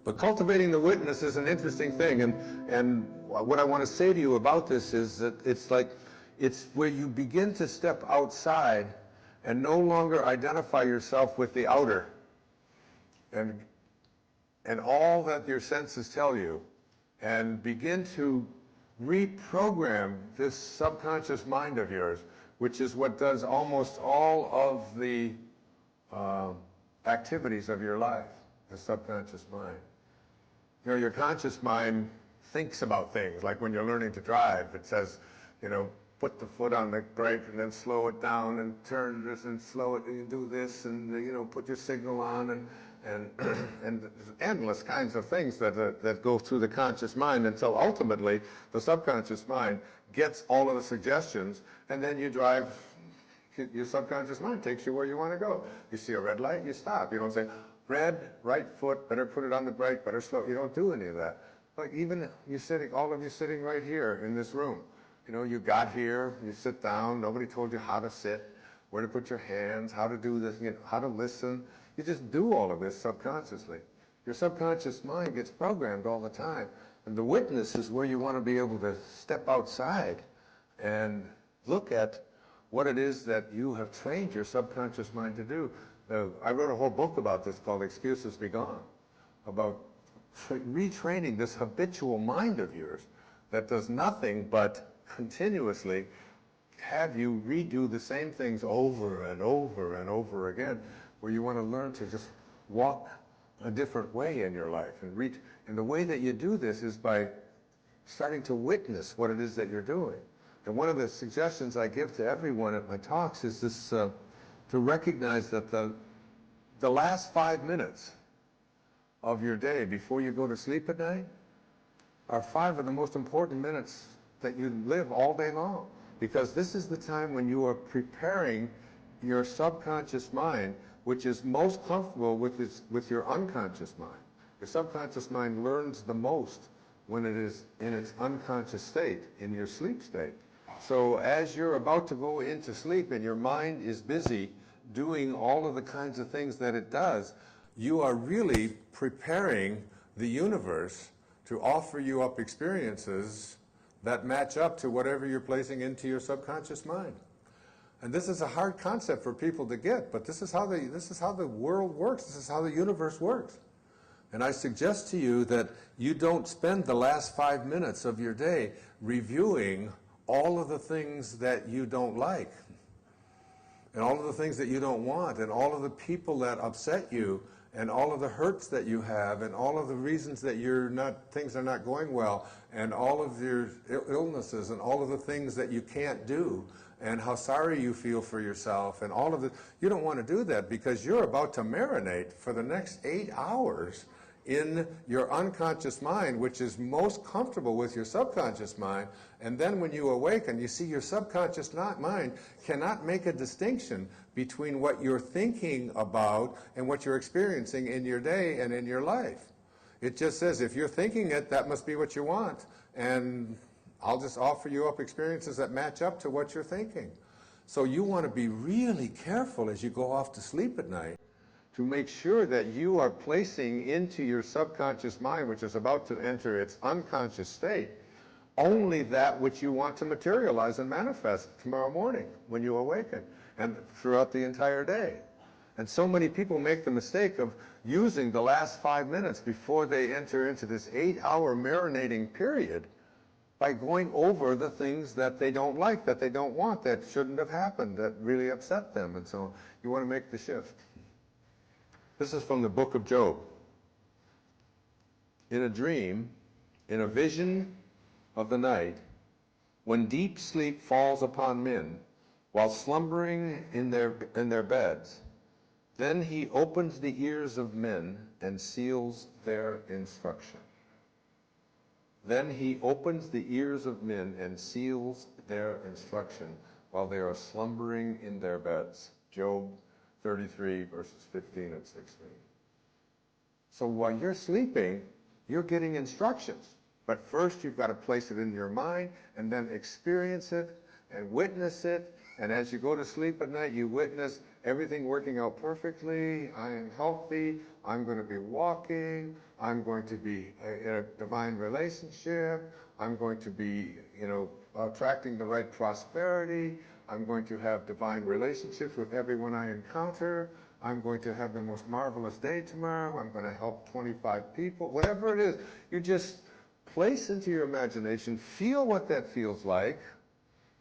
But cultivating the witness is an interesting thing, and what I want to say to you about this is that it's where you begin to step outside and no longer identify yourself with the outer and all that your senses tell you, and begin to reprogram this subconscious mind of yours, which is what does almost all of the activities of your life, the subconscious mind. You know, your conscious mind thinks about things, like when you're learning to drive, it says, you know, put the foot on the brake and then slow it down and turn this and slow it and do this and, you know, put your signal on and endless kinds of things that go through the conscious mind until ultimately the subconscious mind gets all of the suggestions, and then you drive. Your subconscious mind takes you where you want to go. You see a red light, you stop. You don't say, red, right foot, better put it on the brake, better slow. You don't do any of that. Like even you sitting, all of you sitting right here in this room. You know, you got here, you sit down, nobody told you how to sit, where to put your hands, how to do this, you know, how to listen. You just do all of this subconsciously. Your subconscious mind gets programmed all the time. And the witness is where you want to be able to step outside and look at what it is that you have trained your subconscious mind to do. I wrote a whole book about this called Excuses Be Gone, about retraining this habitual mind of yours that does nothing but continuously have you redo the same things over and over and over again, where you want to learn to just walk a different way in your life. And the way that you do this is by starting to witness what it is that you're doing. And one of the suggestions I give to everyone at my talks is this, to recognize that the last 5 minutes of your day before you go to sleep at night are 5 of the most important minutes that you live all day long. Because this is the time when you are preparing your subconscious mind, which is most comfortable with your unconscious mind. Your subconscious mind learns the most when it is in its unconscious state, in your sleep state. So as you're about to go into sleep and your mind is busy doing all of the kinds of things that it does, you are really preparing the universe to offer you up experiences that match up to whatever you're placing into your subconscious mind. And this is a hard concept for people to get, but this is how the world works. This is how the universe works. And I suggest to you that you don't spend the last 5 minutes of your day reviewing all of the things that you don't like, and all of the things that you don't want, and all of the people that upset you, and all of the hurts that you have, and all of the reasons that things are not going well, and all of your illnesses, and all of the things that you can't do, and how sorry you feel for yourself, and all of it. You don't want to do that because you're about to marinate for the next 8 hours in your unconscious mind, which is most comfortable with your subconscious mind. And then when you awaken, you see your subconscious mind cannot make a distinction between what you're thinking about and what you're experiencing in your day and in your life. It just says, if you're thinking it, that must be what you want. And I'll just offer you up experiences that match up to what you're thinking. So you want to be really careful as you go off to sleep at night to make sure that you are placing into your subconscious mind, which is about to enter its unconscious state, only that which you want to materialize and manifest tomorrow morning when you awaken and throughout the entire day. And so many people make the mistake of using the last 5 minutes before they enter into this 8-hour marinating period by going over the things that they don't like, that they don't want, that shouldn't have happened, that really upset them. And so you want to make the shift. This is from the book of Job. In a dream, in a vision of the night, when deep sleep falls upon men, while slumbering in their beds, then he opens the ears of men and seals their instruction. Then he opens the ears of men and seals their instruction while they are slumbering in their beds. Job 33, verses 15 and 16. So while you're sleeping, you're getting instructions. But first you've got to place it in your mind and then experience it and witness it. And as you go to sleep at night, you witness everything working out perfectly. I am healthy. I'm going to be walking. I'm going to be in a divine relationship. I'm going to be, attracting the right prosperity. I'm going to have divine relationships with everyone I encounter. I'm going to have the most marvelous day tomorrow. I'm going to help 25 people. Whatever it is, you just place into your imagination, feel what that feels like,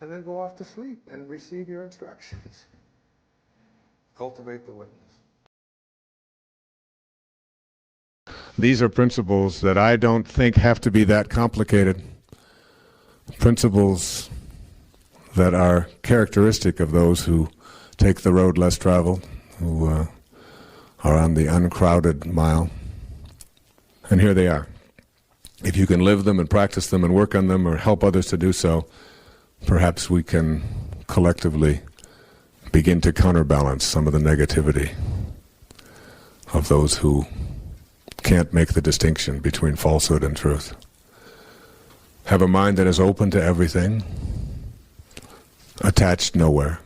and then go off to sleep and receive your instructions. Cultivate the witness. These are principles that I don't think have to be that complicated. Principles that are characteristic of those who take the road less traveled, who are on the uncrowded mile. And here they are. If you can live them and practice them and work on them or help others to do so, perhaps we can collectively begin to counterbalance some of the negativity of those who can't make the distinction between falsehood and truth. Have a mind that is open to everything, attached nowhere.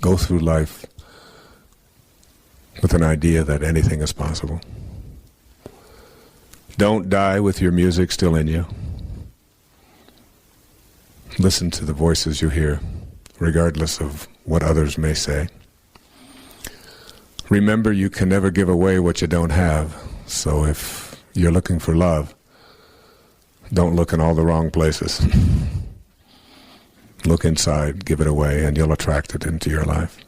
Go through life with an idea that anything is possible. Don't die with your music still in you. Listen to the voices you hear, regardless of what others may say. Remember, you can never give away what you don't have, so if you're looking for love, don't look in all the wrong places. Look inside, give it away, and you'll attract it into your life.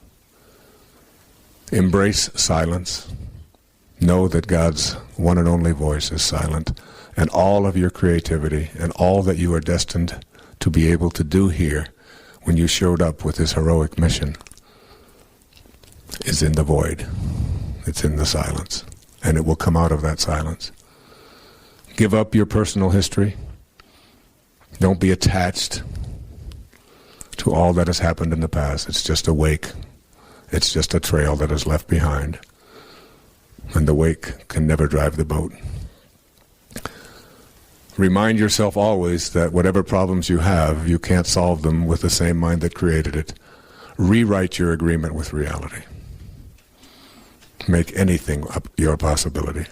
Embrace silence. Know that God's one and only voice is silent, and all of your creativity and all that you are destined to be able to do here when you showed up with this heroic mission is in the void. It's in the silence, and it will come out of that silence. Give up your personal history. Don't be attached to all that has happened in the past. It's just a wake. It's just a trail that is left behind. And the wake can never drive the boat. Remind yourself always that whatever problems you have, you can't solve them with the same mind that created it. Rewrite your agreement with reality. Make anything your possibility.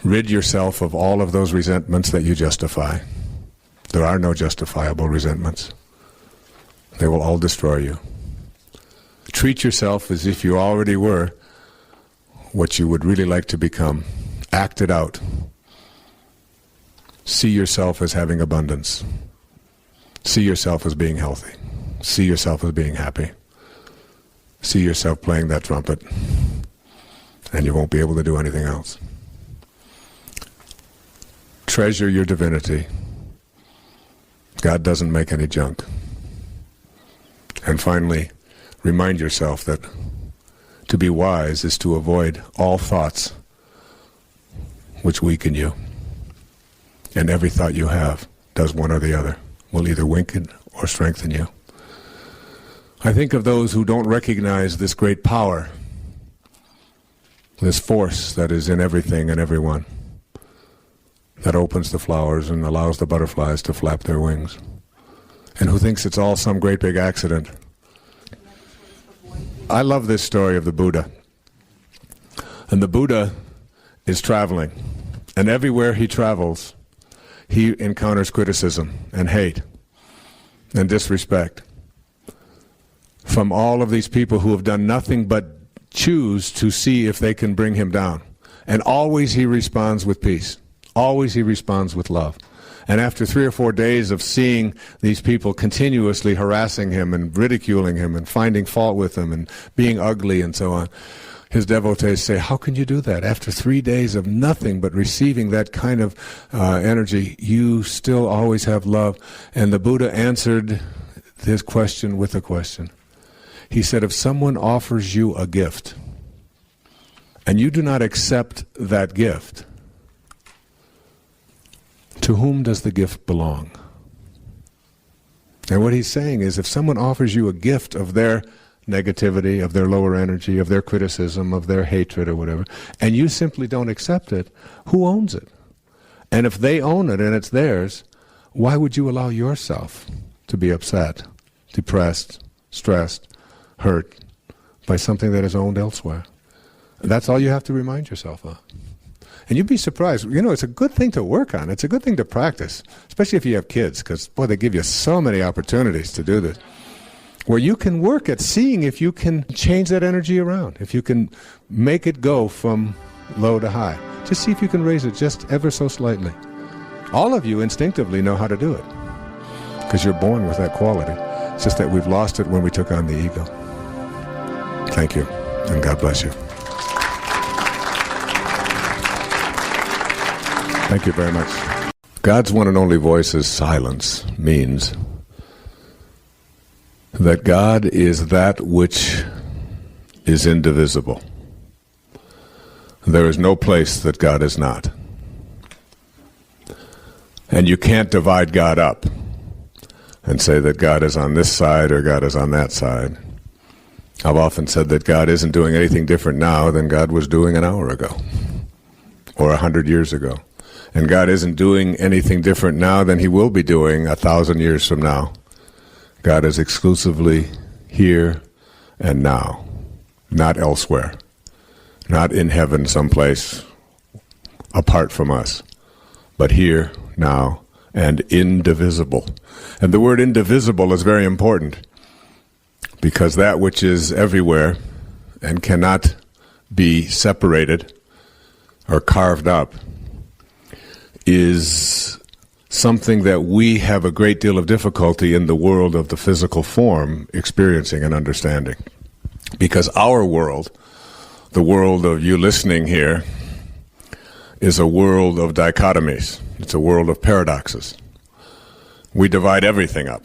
Rid yourself of all of those resentments that you justify. There are no justifiable resentments. They will all destroy you. Treat yourself as if you already were what you would really like to become. Act it out. See yourself as having abundance. See yourself as being healthy. See yourself as being happy. See yourself playing that trumpet, and you won't be able to do anything else. Treasure your divinity. God doesn't make any junk. And finally, remind yourself that to be wise is to avoid all thoughts which weaken you. And every thought you have does one or the other, will either weaken or strengthen you. I think of those who don't recognize this great power, this force that is in everything and everyone, that opens the flowers and allows the butterflies to flap their wings, and who thinks it's all some great big accident. I love this story of the Buddha. And the Buddha is traveling, and everywhere he travels, he encounters criticism and hate and disrespect from all of these people who have done nothing but choose to see if they can bring him down. And always he responds with peace. Always he responds with love. And after 3 or 4 days of seeing these people continuously harassing him and ridiculing him and finding fault with him and being ugly and so on, his devotees say, how can you do that? After 3 days of nothing but receiving that kind of energy, you still always have love. And the Buddha answered his question with a question. He said, if someone offers you a gift and you do not accept that gift, to whom does the gift belong? And what he's saying is, if someone offers you a gift of their negativity, of their lower energy, of their criticism, of their hatred or whatever, and you simply don't accept it, who owns it? And if they own it and it's theirs, why would you allow yourself to be upset, depressed, stressed, hurt, by something that is owned elsewhere. That's all you have to remind yourself of. And you'd be surprised. You know, it's a good thing to work on. It's a good thing to practice, especially if you have kids, because, boy, they give you so many opportunities to do this, where you can work at seeing if you can change that energy around, if you can make it go from low to high. Just see if you can raise it just ever so slightly. All of you instinctively know how to do it, because you're born with that quality. It's just that we've lost it when we took on the ego. Thank you, and God bless you. Thank you very much. God's one and only voice's silence means that God is that which is indivisible. There is no place that God is not. And you can't divide God up and say that God is on this side or God is on that side. I've often said that God isn't doing anything different now than God was doing an hour ago or 100 years ago. And God isn't doing anything different now than he will be doing 1,000 years from now. God is exclusively here and now, not elsewhere, not in heaven someplace apart from us, but here, now, and indivisible. And the word indivisible is very important, because that which is everywhere and cannot be separated or carved up is something that we have a great deal of difficulty in the world of the physical form experiencing and understanding. Because our world, the world of you listening here, is a world of dichotomies. It's a world of paradoxes. We divide everything up.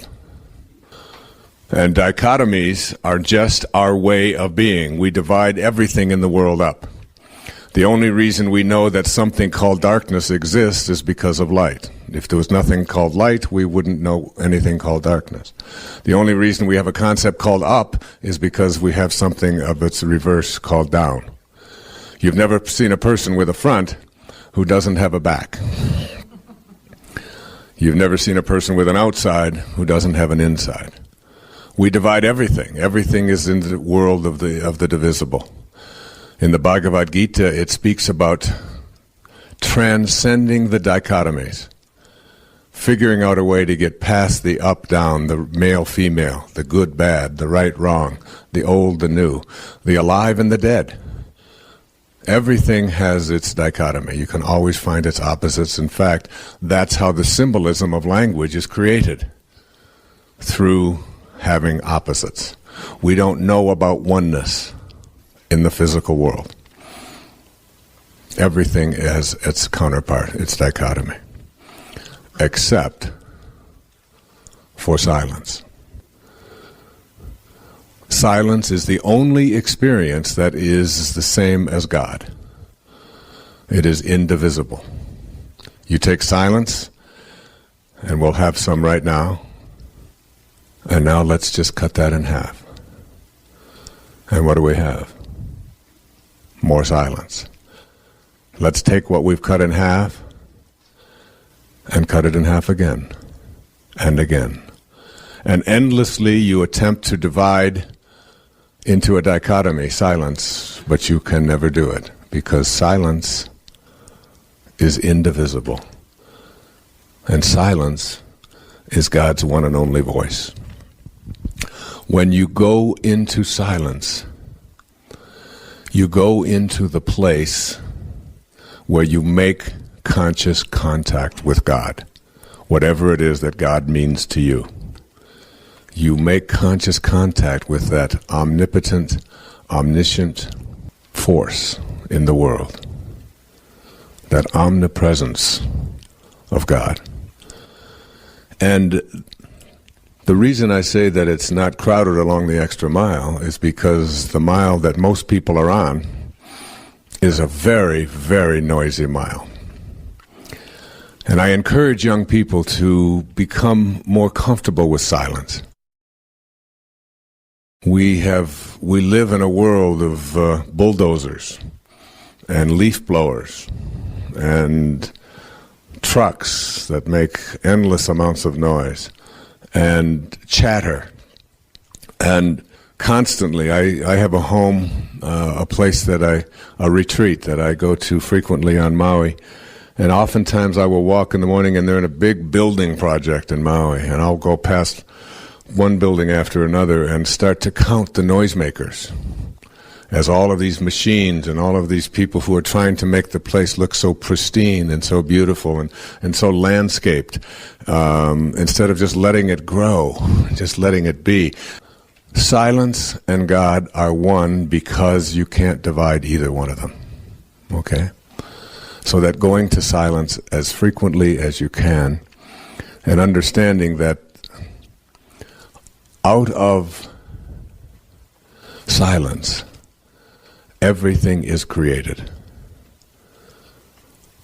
And dichotomies are just our way of being. We divide everything in the world up. The only reason we know that something called darkness exists is because of light. If there was nothing called light, we wouldn't know anything called darkness. The only reason we have a concept called up is because we have something of its reverse called down. You've never seen a person with a front who doesn't have a back. You've never seen a person with an outside who doesn't have an inside. We divide everything. Everything is in the world of the divisible. In the Bhagavad Gita, it speaks about transcending the dichotomies, figuring out a way to get past the up-down, the male-female, the good-bad, the right-wrong, the old, the new, the alive and the dead. Everything has its dichotomy. You can always find its opposites. In fact, that's how the symbolism of language is created, through having opposites. We don't know about oneness in the physical world. Everything has its counterpart, its dichotomy, except for silence. Silence is the only experience that is the same as God. It is indivisible. You take silence, and we'll have some right now, and now let's just cut that in half. And what do we have? More silence. Let's take what we've cut in half and cut it in half again and again. And endlessly you attempt to divide into a dichotomy, silence, but you can never do it, because silence is indivisible. And silence is God's one and only voice. When you go into silence, you go into the place where you make conscious contact with God, whatever it is that God means to you. You make conscious contact with that omnipotent, omniscient force in the world, that omnipresence of God. And the reason I say that it's not crowded along the extra mile is because the mile that most people are on is a very, very noisy mile. And I encourage young people to become more comfortable with silence. We live in a world of bulldozers and leaf blowers and trucks that make endless amounts of noise and chatter and constantly. I have a home, a place a retreat that I go to frequently on Maui. And oftentimes I will walk in the morning and they're in a big building project in Maui. And I'll go past one building after another and start to count the noisemakers as all of these machines and all of these people who are trying to make the place look so pristine and so beautiful and so landscaped, instead of just letting it grow, just letting it be. Silence and God are one because you can't divide either one of them, okay? So that going to silence as frequently as you can and understanding that out of silence, everything is created.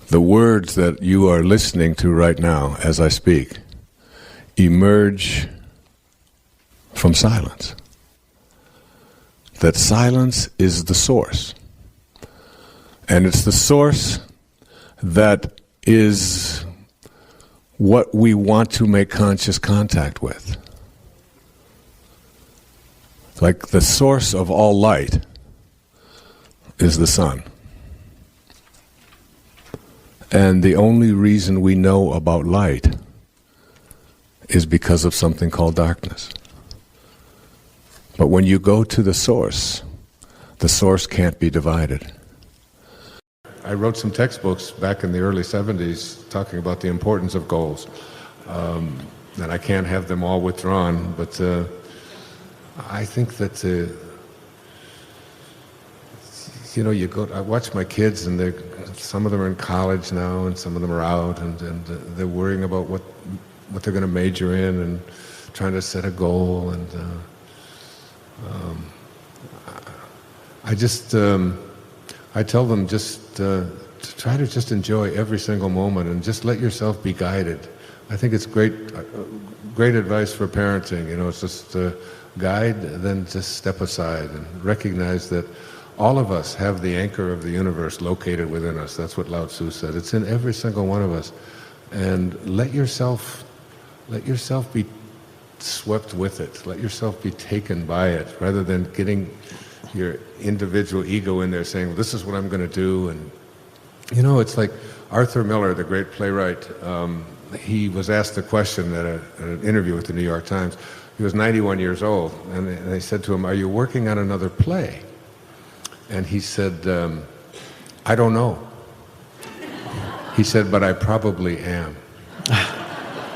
The words that you are listening to right now as I speak emerge from silence. That silence is the source. And it's the source that is what we want to make conscious contact with. Like the source of all light is the sun. And the only reason we know about light is because of something called darkness. But when you go to the source can't be divided. I wrote some textbooks back in the early 70s talking about the importance of goals. And I can't have them all withdrawn, but I think that, I watch my kids, and some of them are in college now, and some of them are out, and they're worrying about what they're going to major in, and trying to set a goal, and I tell them just to try to just enjoy every single moment, and just let yourself be guided. I think it's great advice for parenting. It's just guide, then just step aside and recognize that all of us have the anchor of the universe located within us. That's what Lao Tzu said. It's in every single one of us. And let yourself be swept with it. Let yourself be taken by it, rather than getting your individual ego in there saying, well, this is what I'm going to do. And it's like Arthur Miller, the great playwright, he was asked a question at an interview with the New York Times. He was 91 years old, and they said to him, are you working on another play? And he said, I don't know. He said, but I probably am.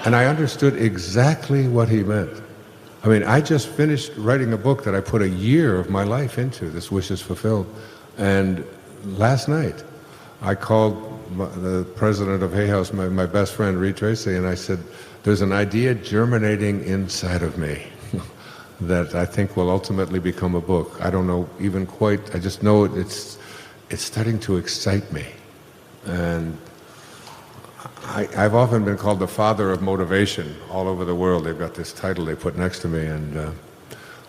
And I understood exactly what he meant. I mean, I just finished writing a book that I put a year of my life into, This Wish is Fulfilled. And last night, I called the president of Hay House, my best friend, Reed Tracy, and I said, there's an idea germinating inside of me that I think will ultimately become a book. I don't know even quite, I just know it's starting to excite me. And I've often been called the father of motivation all over the world. They've got this title they put next to me, and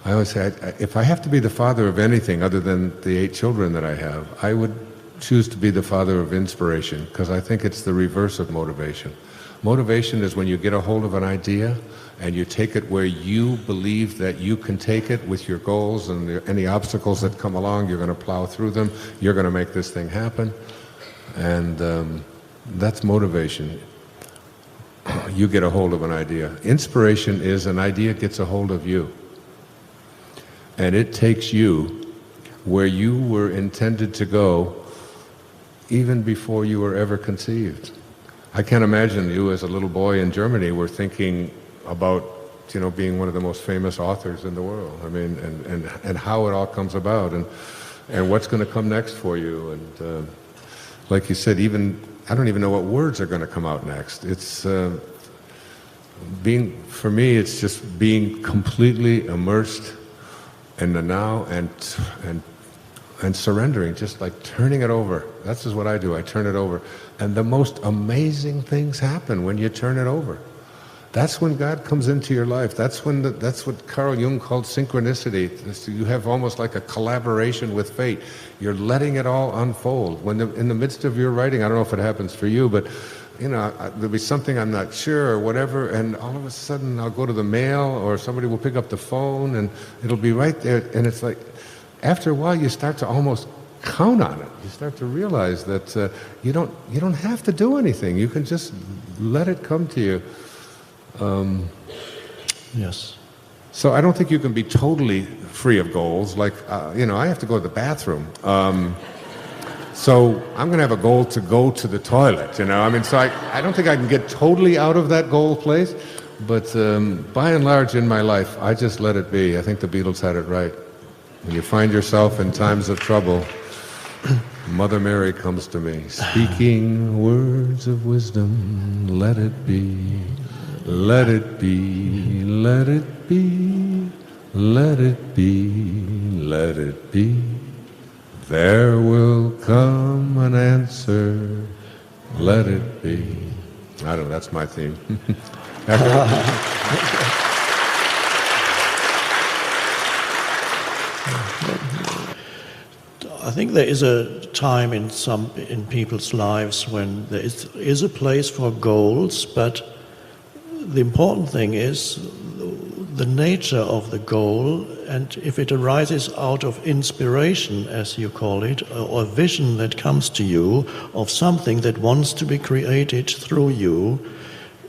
I always say, if I have to be the father of anything other than the 8 children that I have, I would choose to be the father of inspiration, because I think it's the reverse of motivation. Motivation is when you get a hold of an idea and you take it where you believe that you can take it with your goals, and any obstacles that come along, you're going to plow through them, you're going to make this thing happen. And that's motivation. You get a hold of an idea. Inspiration is an idea gets a hold of you, and it takes you where you were intended to go even before you were ever conceived. I can't imagine you as a little boy in Germany were thinking about, being one of the most famous authors in the world. I mean, and how it all comes about, and what's going to come next for you. And like you said, I don't even know what words are going to come out next. It's for me, it's just being completely immersed in the now and surrendering, just like turning it over. That's just what I do. I turn it over. And the most amazing things happen when you turn it over. That's when God comes into your life. That's what Carl Jung called synchronicity. You have almost like a collaboration with fate. You're letting it all unfold. In the midst of your writing, I don't know if it happens for you, but there'll be something I'm not sure or whatever, and all of a sudden I'll go to the mail or somebody will pick up the phone and it'll be right there. And it's like, after a while you start to almost count on it. You start to realize that you don't have to do anything. You can just let it come to you. Yes. So I don't think you can be totally free of goals. Like, I have to go to the bathroom. So I'm going to have a goal to go to the toilet, So I don't think I can get totally out of that goal place. But by and large in my life, I just let it be. I think the Beatles had it right. When you find yourself in times of trouble, Mother Mary comes to me, speaking words of wisdom, let it be, let it be, let it be, let it be, let it be. There will come an answer, let it be. I don't know, that's my theme. I think there is a time in people's lives when there is a place for goals, but the important thing is the nature of the goal, and if it arises out of inspiration, as you call it, or a vision that comes to you of something that wants to be created through you.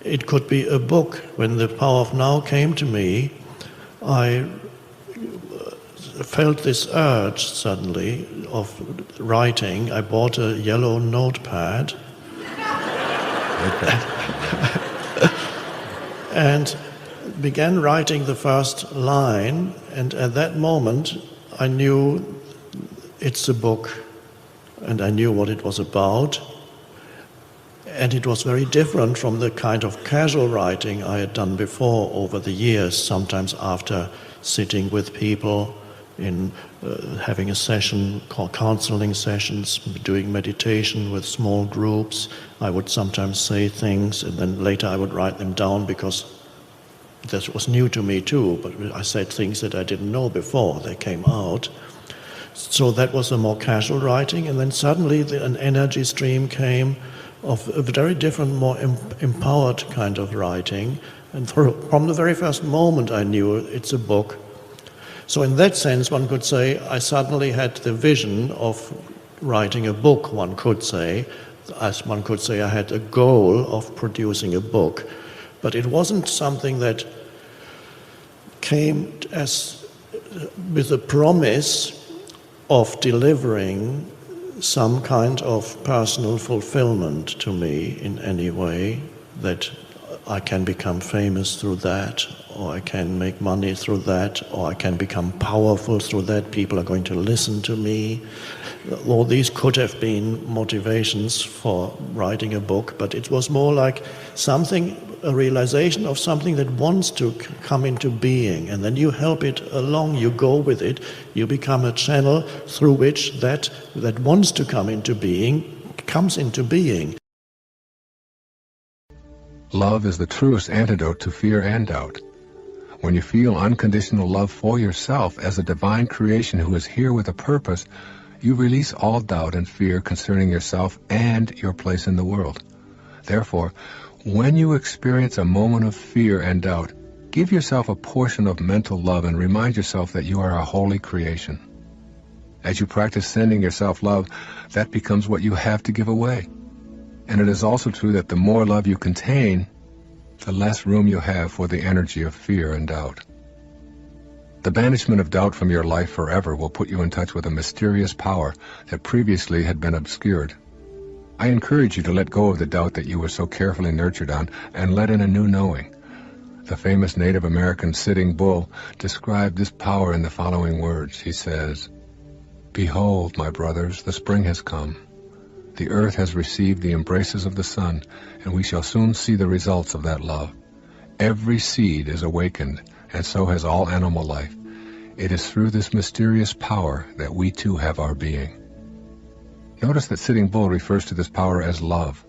It could be a book. When the Power of Now came to me, I felt this urge suddenly of writing. I bought a yellow notepad and began writing the first line, and at that moment I knew it's a book, and I knew what it was about, and it was very different from the kind of casual writing I had done before over the years, sometimes after sitting with people in having a session, counseling sessions, doing meditation with small groups. I would sometimes say things and then later I would write them down because that was new to me too, but I said things that I didn't know before they came out. So that was a more casual writing, and then suddenly an energy stream came of a very different, more empowered kind of writing, and from the very first moment I knew it's a book. So in that sense, one could say I suddenly had the vision of writing a book, one could say. As one could say, I had a goal of producing a book. But it wasn't something that came as with a promise of delivering some kind of personal fulfillment to me in any way, that I can become famous through that, or I can make money through that, or I can become powerful through that, people are going to listen to me. All these could have been motivations for writing a book, but it was more like something, a realization of something that wants to come into being, and then you help it along, you go with it, you become a channel through which that wants to come into being, comes into being. Love is the truest antidote to fear and doubt. When you feel unconditional love for yourself as a divine creation who is here with a purpose, you release all doubt and fear concerning yourself and your place in the world. Therefore, when you experience a moment of fear and doubt, give yourself a portion of mental love and remind yourself that you are a holy creation. As you practice sending yourself love, that becomes what you have to give away. And it is also true that the more love you contain, the less room you have for the energy of fear and doubt. The banishment of doubt from your life forever will put you in touch with a mysterious power that previously had been obscured. I encourage you to let go of the doubt that you were so carefully nurtured on and let in a new knowing. The famous Native American Sitting Bull described this power in the following words. He says, "Behold, my brothers, the spring has come. The earth has received the embraces of the sun, and we shall soon see the results of that love. Every seed is awakened, and so has all animal life. It is through this mysterious power that we too have our being." Notice that Sitting Bull refers to this power as love.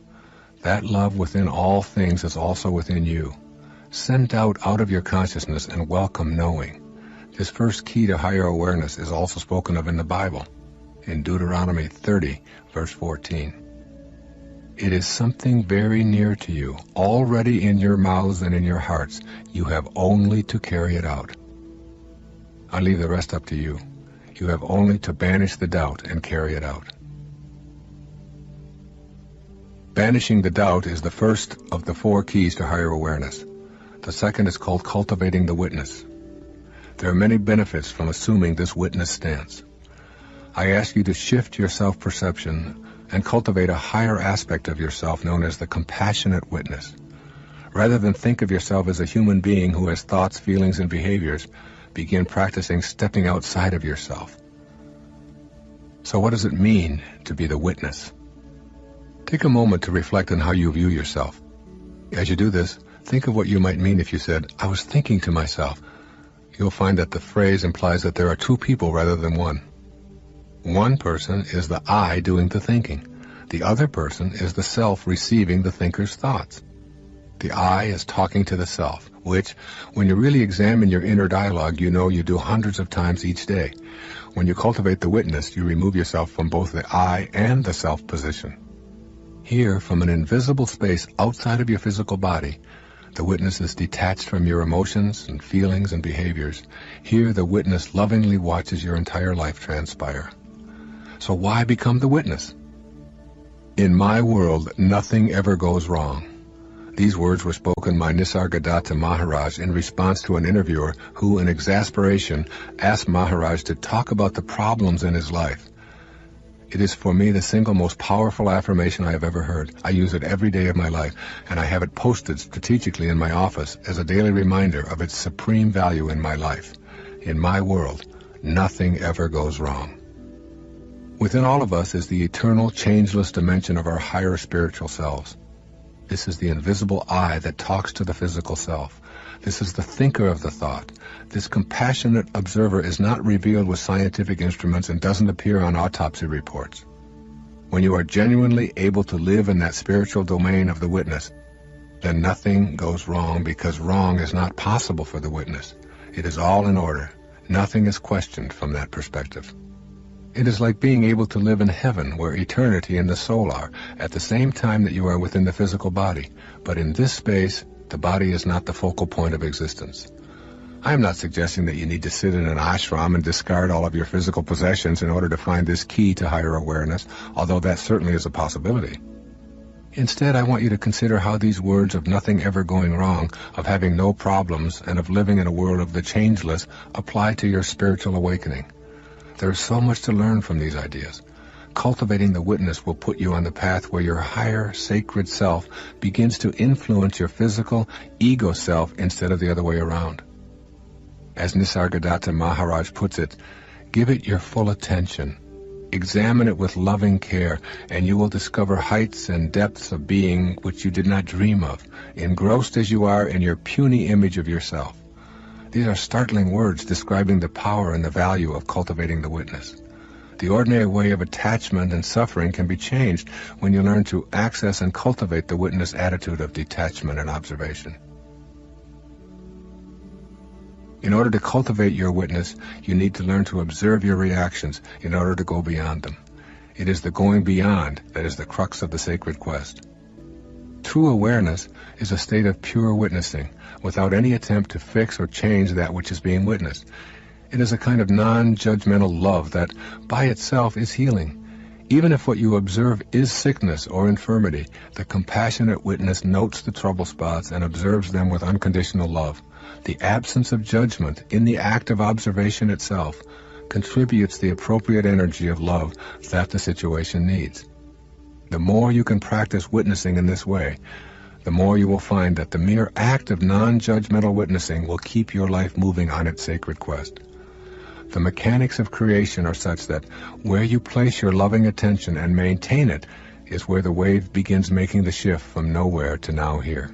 That love within all things is also within you. Send doubt out of your consciousness and welcome knowing. This first key to higher awareness is also spoken of in the Bible, in Deuteronomy 30, verse 14. It is something very near to you, already in your mouths and in your hearts. You have only to carry it out. I leave the rest up to you. You have only to banish the doubt and carry it out. Banishing the doubt is the first of the 4 keys to higher awareness. The second is called cultivating the witness. There are many benefits from assuming this witness stance. I ask you to shift your self-perception and cultivate a higher aspect of yourself known as the compassionate witness. Rather than think of yourself as a human being who has thoughts, feelings, and behaviors, begin practicing stepping outside of yourself. So what does it mean to be the witness? Take a moment to reflect on how you view yourself. As you do this, think of what you might mean if you said, "I was thinking to myself." You'll find that the phrase implies that there are 2 people rather than one. One person is the I doing the thinking. The other person is the self receiving the thinker's thoughts. The I is talking to the self, which, when you really examine your inner dialogue, you know you do hundreds of times each day. When you cultivate the witness, you remove yourself from both the I and the self position. Here, from an invisible space outside of your physical body, the witness is detached from your emotions and feelings and behaviors. Here, the witness lovingly watches your entire life transpire. So why become the witness? In my world, nothing ever goes wrong. These words were spoken by Nisargadatta Maharaj in response to an interviewer who, in exasperation, asked Maharaj to talk about the problems in his life. It is for me the single most powerful affirmation I have ever heard. I use it every day of my life, and I have it posted strategically in my office as a daily reminder of its supreme value in my life. In my world, nothing ever goes wrong. Within all of us is the eternal, changeless dimension of our higher spiritual selves. This is the invisible I that talks to the physical self. This is the thinker of the thought. This compassionate observer is not revealed with scientific instruments and doesn't appear on autopsy reports. When you are genuinely able to live in that spiritual domain of the witness, then nothing goes wrong, because wrong is not possible for the witness. It is all in order. Nothing is questioned from that perspective. It is like being able to live in heaven, where eternity and the soul are, at the same time that you are within the physical body. But in this space, the body is not the focal point of existence. I am not suggesting that you need to sit in an ashram and discard all of your physical possessions in order to find this key to higher awareness, although that certainly is a possibility. Instead, I want you to consider how these words of nothing ever going wrong, of having no problems, and of living in a world of the changeless apply to your spiritual awakening. There is so much to learn from these ideas. Cultivating the witness will put you on the path where your higher, sacred self begins to influence your physical, ego self instead of the other way around. As Nisargadatta Maharaj puts it, give it your full attention. Examine it with loving care, and you will discover heights and depths of being which you did not dream of, engrossed as you are in your puny image of yourself. These are startling words describing the power and the value of cultivating the witness. The ordinary way of attachment and suffering can be changed when you learn to access and cultivate the witness attitude of detachment and observation. In order to cultivate your witness, you need to learn to observe your reactions in order to go beyond them. It is the going beyond that is the crux of the sacred quest. True awareness is a state of pure witnessing, without any attempt to fix or change that which is being witnessed. It is a kind of non-judgmental love that, by itself, is healing. Even if what you observe is sickness or infirmity, the compassionate witness notes the trouble spots and observes them with unconditional love. The absence of judgment in the act of observation itself contributes the appropriate energy of love that the situation needs. The more you can practice witnessing in this way, the more you will find that the mere act of non-judgmental witnessing will keep your life moving on its sacred quest. The mechanics of creation are such that where you place your loving attention and maintain it is where the wave begins making the shift from nowhere to now here.